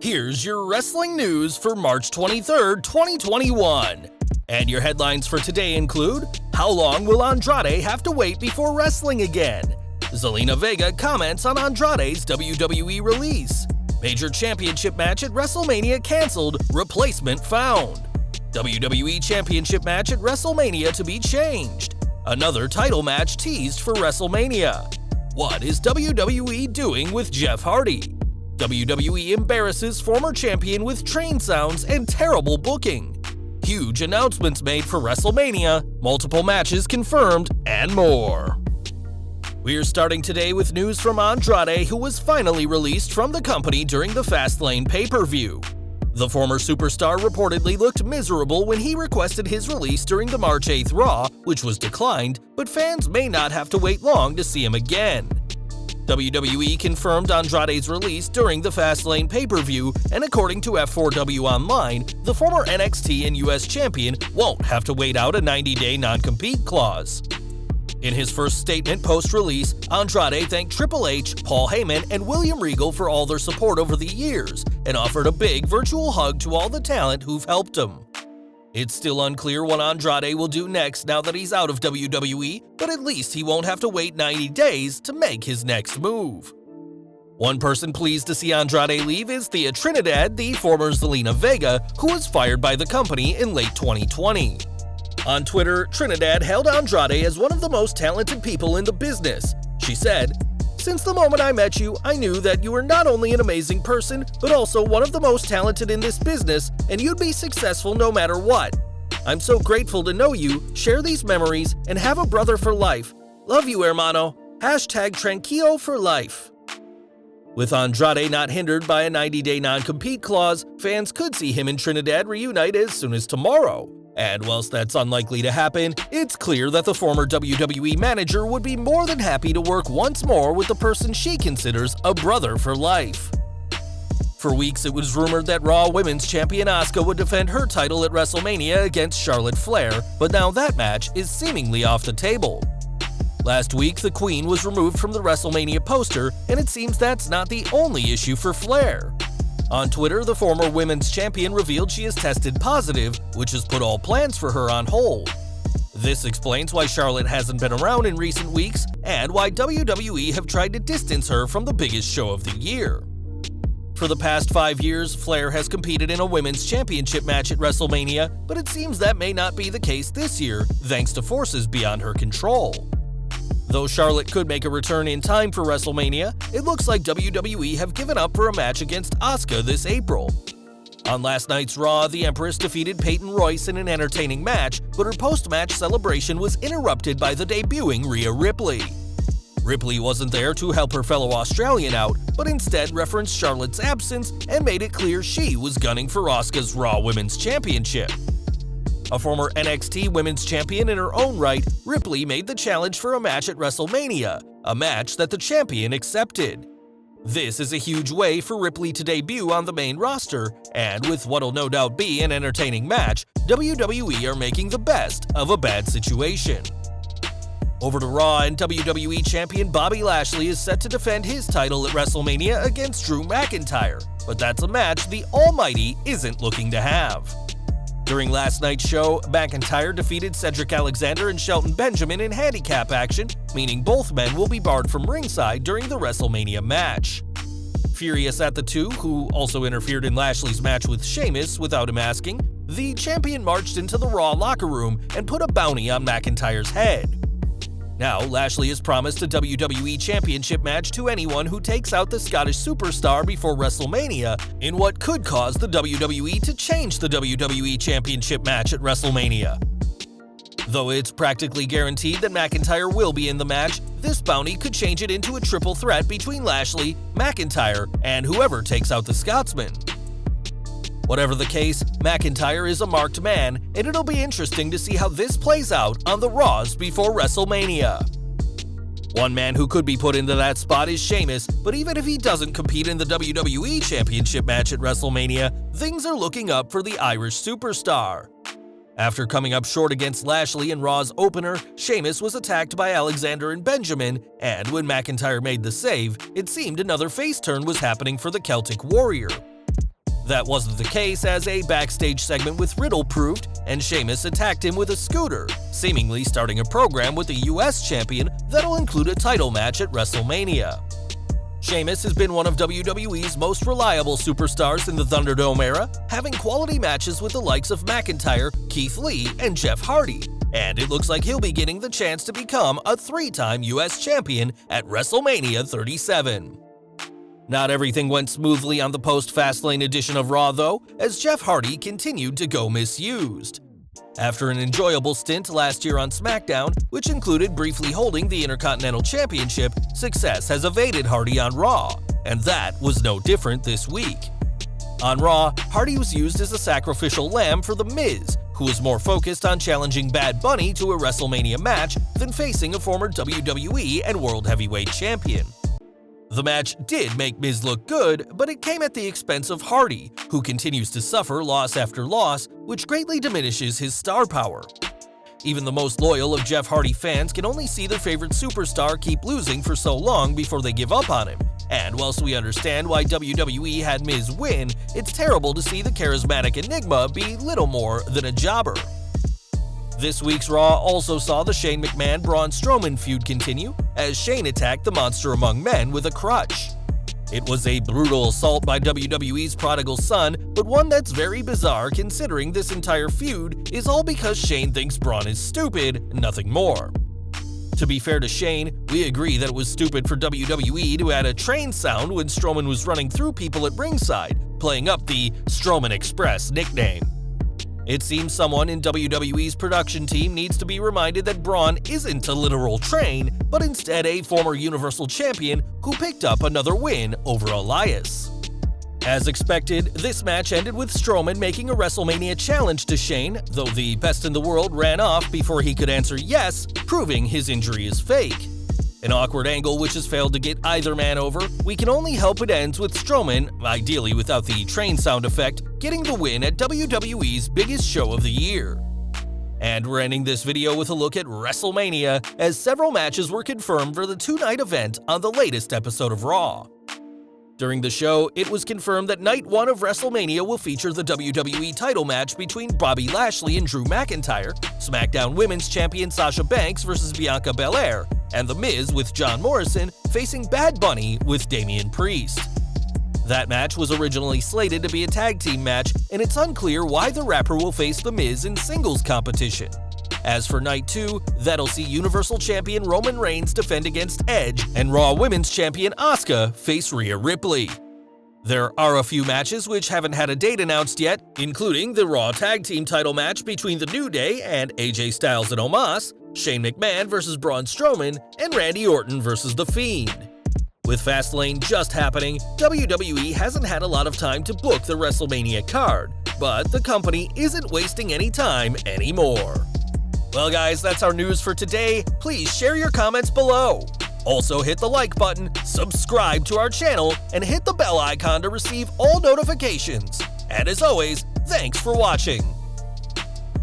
Here's your wrestling news for March 23rd, 2021. And your headlines for today include: how long will Andrade have to wait before wrestling again? ZELINA VEGA comments on Andrade's WWE release. Major championship match at WrestleMania canceled, replacement found. WWE championship match at WrestleMania to be changed. Another title match teased for WrestleMania. What is WWE doing with Jeff Hardy? WWE embarrasses former champion with train sounds and terrible booking. Huge announcements made for WrestleMania, multiple matches confirmed, and more. We're starting today with news from Andrade, who was finally released from the company during the Fastlane pay-per-view. The former superstar reportedly looked miserable when he requested his release during the March 8th Raw, which was declined, but fans may not have to wait long to see him again. WWE confirmed Andrade's release during the Fastlane pay-per-view, and according to F4W Online, the former NXT and US champion won't have to wait out a 90-day non-compete clause. In his first statement post-release, Andrade thanked Triple H, Paul Heyman, and William Regal for all their support over the years, and offered a big virtual hug to all the talent who've helped him. It's still unclear what Andrade will do next now that he's out of WWE, but at least he won't have to wait 90 days to make his next move. One person pleased to see Andrade leave is Thea Trinidad, the former ZELINA VEGA, who was fired by the company in late 2020. On Twitter, Trinidad hailed Andrade as one of the most talented people in the business. She said, "Since the moment I met you, I knew that you were not only an amazing person, but also one of the most talented in this business, and you'd be successful no matter what. I'm so grateful to know you, share these memories, and have a brother for life. Love you, hermano. #Tranquillo for life." With Andrade not hindered by a 90-day non-compete clause, fans could see him and Trinidad reunite as soon as tomorrow. And whilst that's unlikely to happen, it's clear that the former WWE manager would be more than happy to work once more with the person she considers a brother for life. For weeks, it was rumored that Raw Women's Champion Asuka would defend her title at WrestleMania against Charlotte Flair, but now that match is seemingly off the table. Last week, the Queen was removed from the WrestleMania poster, and it seems that's not the only issue for Flair. On Twitter, the former women's champion revealed she has tested positive, which has put all plans for her on hold. This explains why Charlotte hasn't been around in recent weeks, and why WWE have tried to distance her from the biggest show of the year. For the past 5 years, Flair has competed in a women's championship match at WrestleMania, but it seems that may not be the case this year, thanks to forces beyond her control. Though Charlotte could make a return in time for WrestleMania, it looks like WWE have given up for a match against Asuka this April. On last night's Raw, the Empress defeated Peyton Royce in an entertaining match, but her post-match celebration was interrupted by the debuting Rhea Ripley. Ripley wasn't there to help her fellow Australian out, but instead referenced Charlotte's absence and made it clear she was gunning for Asuka's Raw Women's Championship. A former NXT Women's Champion in her own right, Ripley made the challenge for a match at WrestleMania, a match that the champion accepted. This is a huge way for Ripley to debut on the main roster, and with what'll no doubt be an entertaining match, WWE are making the best of a bad situation. Over to Raw, and WWE Champion Bobby Lashley is set to defend his title at WrestleMania against Drew McIntyre, but that's a match the Almighty isn't looking to have. During last night's show, McIntyre defeated Cedric Alexander and Shelton Benjamin in handicap action, meaning both men will be barred from ringside during the WrestleMania match. Furious at the two, who also interfered in Lashley's match with Sheamus without him asking, the champion marched into the Raw locker room and put a bounty on McIntyre's head. Now, Lashley has promised a WWE Championship match to anyone who takes out the Scottish superstar before WrestleMania, in what could cause the WWE to change the WWE Championship match at WrestleMania. Though it's practically guaranteed that McIntyre will be in the match, this bounty could change it into a triple threat between Lashley, McIntyre, and whoever takes out the Scotsman. Whatever the case, McIntyre is a marked man, and it'll be interesting to see how this plays out on the Raws before WrestleMania. One man who could be put into that spot is Sheamus, but even if he doesn't compete in the WWE Championship match at WrestleMania, things are looking up for the Irish superstar. After coming up short against Lashley in Raw's opener, Sheamus was attacked by Alexander and Benjamin, and when McIntyre made the save, it seemed another face turn was happening for the Celtic Warrior. That wasn't the case, as a backstage segment with Riddle proved, and Sheamus attacked him with a scooter, seemingly starting a program with the US champion that'll include a title match at WrestleMania. Sheamus has been one of WWE's most reliable superstars in the Thunderdome era, having quality matches with the likes of McIntyre, Keith Lee, and Jeff Hardy, and it looks like he'll be getting the chance to become a 3-time US champion at WrestleMania 37. Not everything went smoothly on the post-Fastlane edition of Raw though, as Jeff Hardy continued to go misused. After an enjoyable stint last year on SmackDown, which included briefly holding the Intercontinental Championship, success has evaded Hardy on Raw, and that was no different this week. On Raw, Hardy was used as a sacrificial lamb for The Miz, who was more focused on challenging Bad Bunny to a WrestleMania match than facing a former WWE and World Heavyweight Champion. The match did make Miz look good, but it came at the expense of Hardy, who continues to suffer loss after loss, which greatly diminishes his star power. Even the most loyal of Jeff Hardy fans can only see their favorite superstar keep losing for so long before they give up on him, and whilst we understand why WWE had Miz win, it's terrible to see the charismatic enigma be little more than a jobber. This week's Raw also saw the Shane McMahon-Braun Strowman feud continue, as Shane attacked the Monster Among Men with a crutch. It was a brutal assault by WWE's prodigal son, but one that's very bizarre considering this entire feud is all because Shane thinks Braun is stupid, nothing more. To be fair to Shane, we agree that it was stupid for WWE to add a train sound when Strowman was running through people at ringside, playing up the Strowman Express nickname. It seems someone in WWE's production team needs to be reminded that Braun isn't a literal train, but instead a former Universal Champion who picked up another win over Elias. As expected, this match ended with Strowman making a WrestleMania challenge to Shane, though the Best in the World ran off before he could answer yes, proving his injury is fake. An awkward angle which has failed to get either man over, we can only hope it ends with Strowman, ideally without the train sound effect, getting the win at WWE's biggest show of the year. And we're ending this video with a look at WrestleMania, as several matches were confirmed for the 2-night event on the latest episode of Raw. During the show, it was confirmed that Night 1 of WrestleMania will feature the WWE title match between Bobby Lashley and Drew McIntyre, SmackDown Women's Champion Sasha Banks vs Bianca Belair, and The Miz with John Morrison facing Bad Bunny with Damian Priest. That match was originally slated to be a tag team match, and it's unclear why the rapper will face The Miz in singles competition. As for Night 2, that'll see Universal Champion Roman Reigns defend against Edge and Raw Women's Champion Asuka face Rhea Ripley. There are a few matches which haven't had a date announced yet, including the Raw Tag Team title match between The New Day and AJ Styles and Omos, Shane McMahon vs Braun Strowman, and Randy Orton vs The Fiend. With Fastlane just happening, WWE hasn't had a lot of time to book the WrestleMania card, but the company isn't wasting any time anymore. Well guys, that's our news for today. Please share your comments below. Also hit the like button, subscribe to our channel, and hit the bell icon to receive all notifications. And as always, thanks for watching.